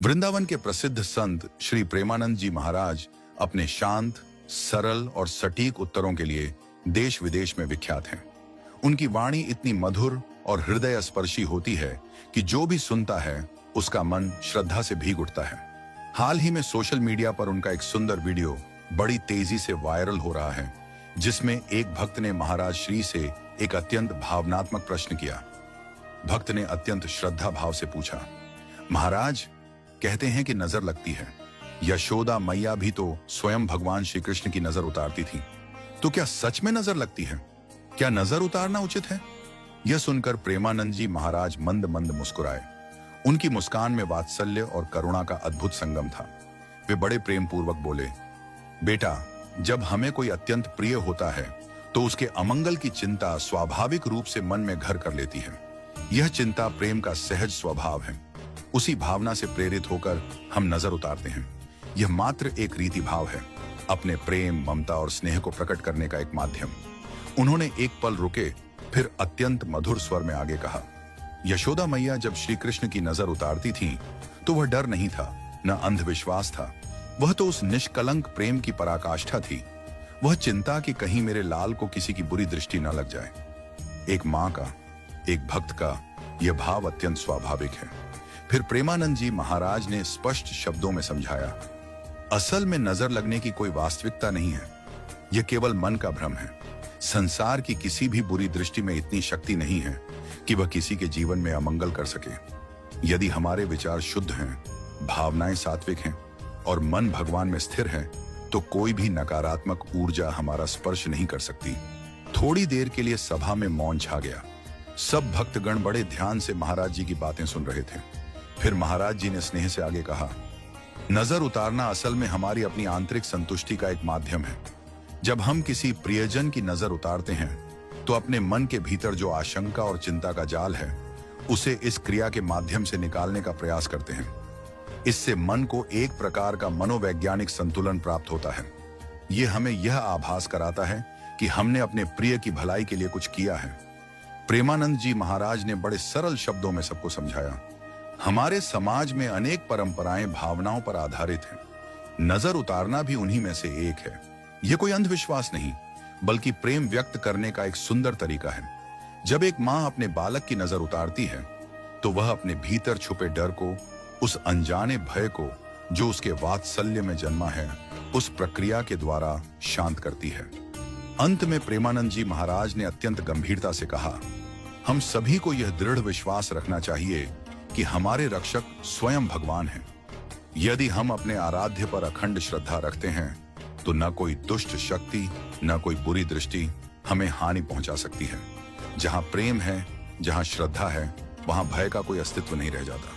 वृंदावन के प्रसिद्ध संत श्री प्रेमानंद जी महाराज अपने शांत, सरल और सटीक उत्तरों के लिए देश विदेश में विख्यात हैं। उनकी वाणी इतनी मधुर और हृदय स्पर्शी होती है कि जो भी सुनता है उसका मन श्रद्धा से भीग उठता है। हाल ही में सोशल मीडिया पर उनका एक सुंदर वीडियो बड़ी तेजी से वायरल हो रहा है, जिसमें एक भक्त ने महाराज श्री से एक अत्यंत भावनात्मक प्रश्न किया। भक्त ने अत्यंत श्रद्धा भाव से पूछा, महाराज, कहते हैं कि नजर लगती है। यशोदा मैया भी तो स्वयं भगवान श्री कृष्ण की नजर उतारती थी, तो क्या सच में नजर लगती है? क्या नजर उतारना उचित है? यह सुनकर प्रेमानंद जी महाराज मंद मंद मुस्कुराए। उनकी मुस्कान में वात्सल्य और करुणा का अद्भुत संगम था। वे बड़े प्रेम पूर्वक बोले, बेटा, जब हमें कोई अत्यंत प्रिय होता है तो उसके अमंगल की चिंता स्वाभाविक रूप से मन में घर कर लेती है। यह चिंता प्रेम का सहज स्वभाव है। उसी भावना से प्रेरित होकर हम नजर उतारते हैं। यह मात्र एक रीति भाव है, अपने प्रेम, ममता और स्नेह को प्रकट करने का एक माध्यम। उन्होंने एक पल रुके, फिर अत्यंत मधुर स्वर में आगे कहा, यशोदा मैया जब श्री कृष्ण की नजर उतारती थी तो वह डर नहीं था, न अंधविश्वास था। वह तो उस निष्कलंक प्रेम की पराकाष्ठा थी। वह चिंता कि कहीं मेरे लाल को किसी की बुरी दृष्टि न लग जाए। एक माँ का, एक भक्त का यह भाव अत्यंत स्वाभाविक है। फिर प्रेमानंद जी महाराज ने स्पष्ट शब्दों में समझाया, असल में नजर लगने की कोई वास्तविकता नहीं है। यह केवल मन का भ्रम है। संसार की किसी भी बुरी दृष्टि में इतनी शक्ति नहीं है कि वह किसी के जीवन में अमंगल कर सके। यदि हमारे विचार शुद्ध हैं, भावनाएं सात्विक हैं और मन भगवान में स्थिर है, तो कोई भी नकारात्मक ऊर्जा हमारा स्पर्श नहीं कर सकती। थोड़ी देर के लिए सभा में मौन छा गया। सब भक्तगण बड़े ध्यान से महाराज जी की बातें सुन रहे थे। फिर महाराज जी ने स्नेह से आगे कहा, नजर उतारना असल में हमारी अपनी आंतरिक संतुष्टि का एक माध्यम है। जब हम किसी प्रियजन की नजर उतारते हैं तो अपने मन के भीतर जो आशंका और चिंता का जाल है, उसे इस क्रिया के माध्यम से निकालने का प्रयास करते हैं। इससे मन को एक प्रकार का मनोवैज्ञानिक संतुलन प्राप्त होता है। यह हमें यह आभास कराता है कि हमने अपने प्रिय की भलाई के लिए कुछ किया है। प्रेमानंद जी महाराज ने बड़े सरल शब्दों में सबको समझाया, हमारे समाज में अनेक परंपराएं भावनाओं पर आधारित हैं। नजर उतारना भी उन्हीं में से एक है। यह कोई अंधविश्वास नहीं, बल्कि प्रेम व्यक्त करने का एक सुंदर तरीका है। जब एक माँ अपने बालक की नजर उतारती है तो वह अपने भीतर छुपे डर को, उस अनजाने भय को जो उसके वात्सल्य में जन्मा है, उस प्रक्रिया के द्वारा शांत करती है। अंत में प्रेमानंद जी महाराज ने अत्यंत गंभीरता से कहा, हम सभी को यह दृढ़ विश्वास रखना चाहिए कि हमारे रक्षक स्वयं भगवान हैं। यदि हम अपने आराध्य पर अखंड श्रद्धा रखते हैं तो न कोई दुष्ट शक्ति, न कोई बुरी दृष्टि हमें हानि पहुंचा सकती है। जहां प्रेम है, जहां श्रद्धा है, वहां भय का कोई अस्तित्व नहीं रह जाता।